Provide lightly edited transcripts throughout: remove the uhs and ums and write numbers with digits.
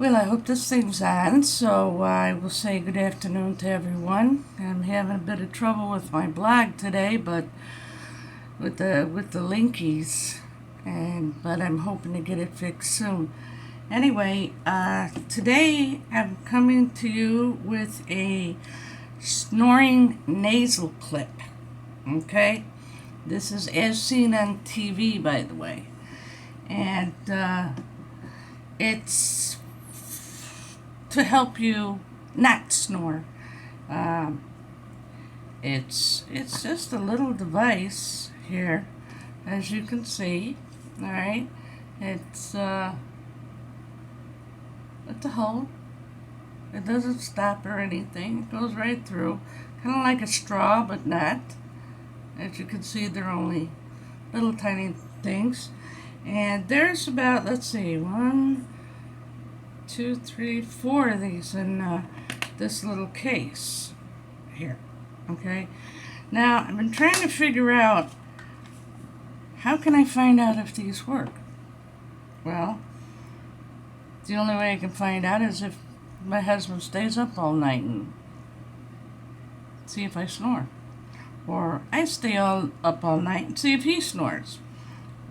Well, I hope this thing's on, so I will say good afternoon to everyone. I'm having a bit of trouble with my blog today, but with the linkies, but I'm hoping to get it fixed soon. Anyway, today I'm coming to you with a snoring nasal clip. Okay, this is as seen on TV, by the way, and it's to help you not snore. Um, it's just a little device here, as you can see. All right, it's it's a hole. It doesn't stop or anything. It goes right through, kind of like a straw, but not. As you can see, they're only little tiny things, and there's about, let's see, one, two, three, four of these in this little case here. Okay, now I've been trying to figure out how can I find out if these work. Well, the only way I can find out is if my husband stays up all night and see if I snore, or I stay up all night and see if he snores.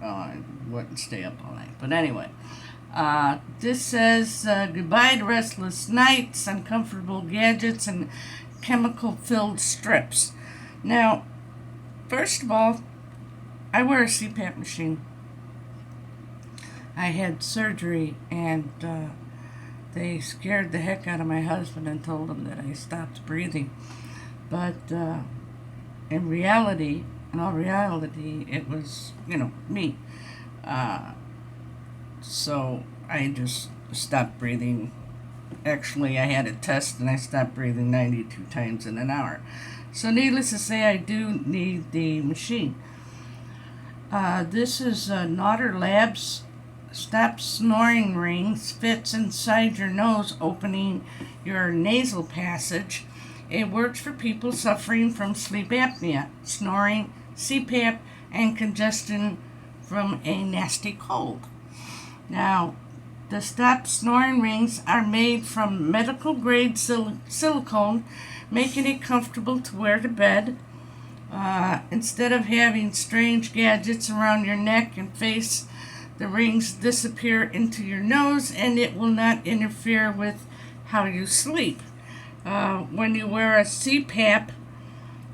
Well, I wouldn't stay up all night, but anyway. This says goodbye to restless nights, uncomfortable gadgets, and chemical-filled strips. Now, first of all, I wear a CPAP machine. I had surgery, and they scared the heck out of my husband and told him that I stopped breathing. But in all reality, it was, me. So I just stopped breathing. Actually, I had a test and I stopped breathing 92 times in an hour. So needless to say, I do need the machine. This is Naughter Labs Stop Snoring Rings. Fits inside your nose, opening your nasal passage. It works for people suffering from sleep apnea, snoring, CPAP, and congestion from a nasty cold. Now, the Stop Snoring Rings are made from medical grade silicone, making it comfortable to wear to bed. Instead of having strange gadgets around your neck and face, the rings disappear into your nose and it will not interfere with how you sleep. When you wear a CPAP,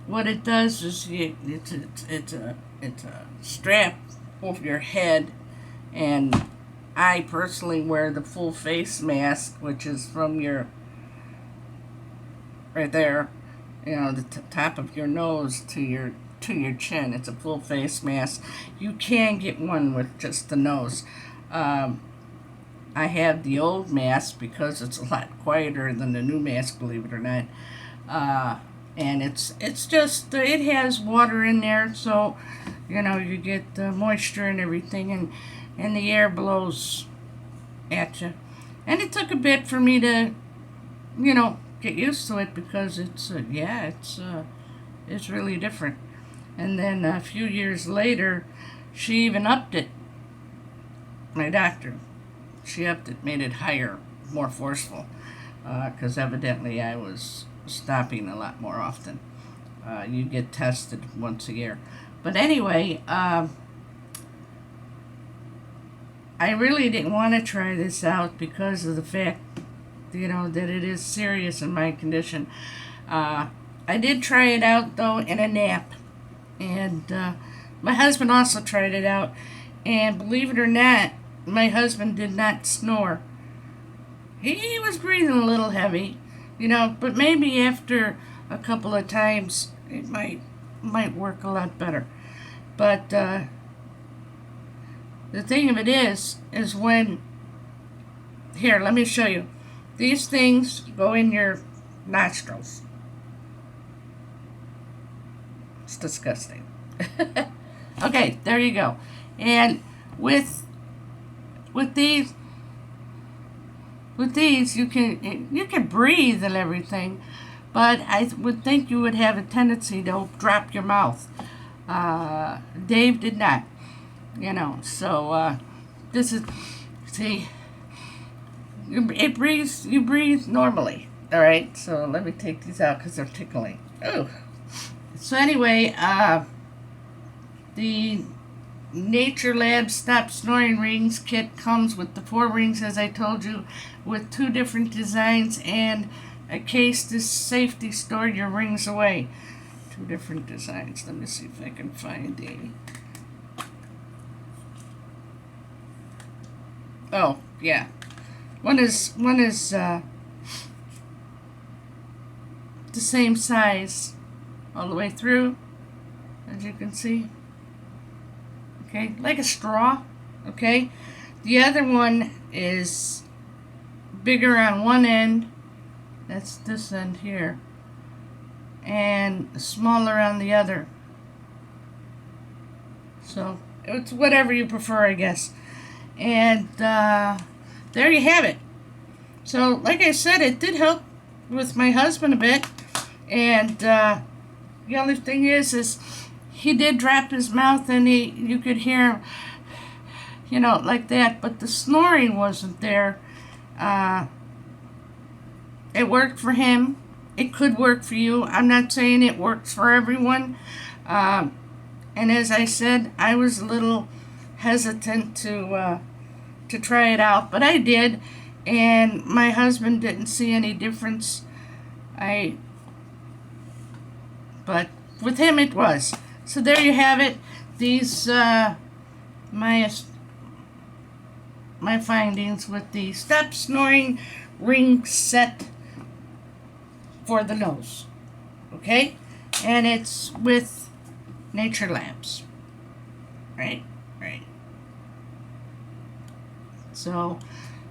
what it does is it's a strap over your head, and I personally wear the full face mask, which is from your right there, the top of your nose to your chin. It's a full face mask. You can get one with just the nose. I have the old mask because it's a lot quieter than the new mask, believe it or not. And it's just it has water in there, so you get moisture and everything, and the air blows at you. And it took a bit for me to, get used to it because it's really different. And then a few years later, she even upped it. My doctor, she upped it, made it higher, more forceful, because evidently I was stopping a lot more often. You get tested once a year. But anyway, I really didn't want to try this out because of the fact, that it is serious in my condition. I did try it out, though, in a nap. And my husband also tried it out. And believe it or not, my husband did not snore. He was breathing a little heavy, but maybe after a couple of times it might work a lot better. But the thing of it is when, here, let me show you. These things go in your nostrils. It's disgusting. Okay, there you go. And with these you can breathe and everything, but I would think you would have a tendency to drop your mouth. Dave did not. So this is, see, You breathe normally. All right, so let me take these out because they're tickling. Oh. So anyway, the Nature Lab Stop Snoring Rings kit comes with the 4 rings, as I told you, with 2 different designs and a case to safety store your rings away. 2 different designs. Let me see if I can find the... Oh, yeah. One is the same size all the way through, as you can see. Okay, like a straw. Okay, the other one is bigger on one end. That's this end here, and smaller on the other. So it's whatever you prefer, I guess. And there you have it. So, like I said, it did help with my husband a bit. And the only thing is he did drop his mouth, and you could hear him, like that. But the snoring wasn't there. It worked for him. It could work for you. I'm not saying it works for everyone. And as I said, I was a little hesitant to try it out, but I did, and my husband didn't see any difference. But with him it was. So there you have it. These my findings with the Stop Snoring ring set for the nose. Okay, and it's with Nature Labs. Right. So,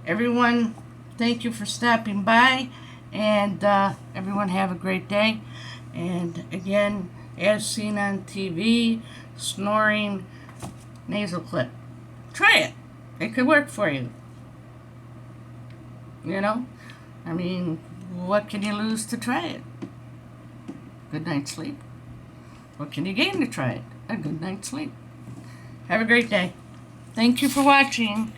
everyone, thank you for stopping by, and everyone have a great day. And again, as seen on TV, snoring nasal clip. Try it. It could work for you. I mean, what can you lose to try it? Good night's sleep. What can you gain to try it? A good night's sleep. Have a great day. Thank you for watching.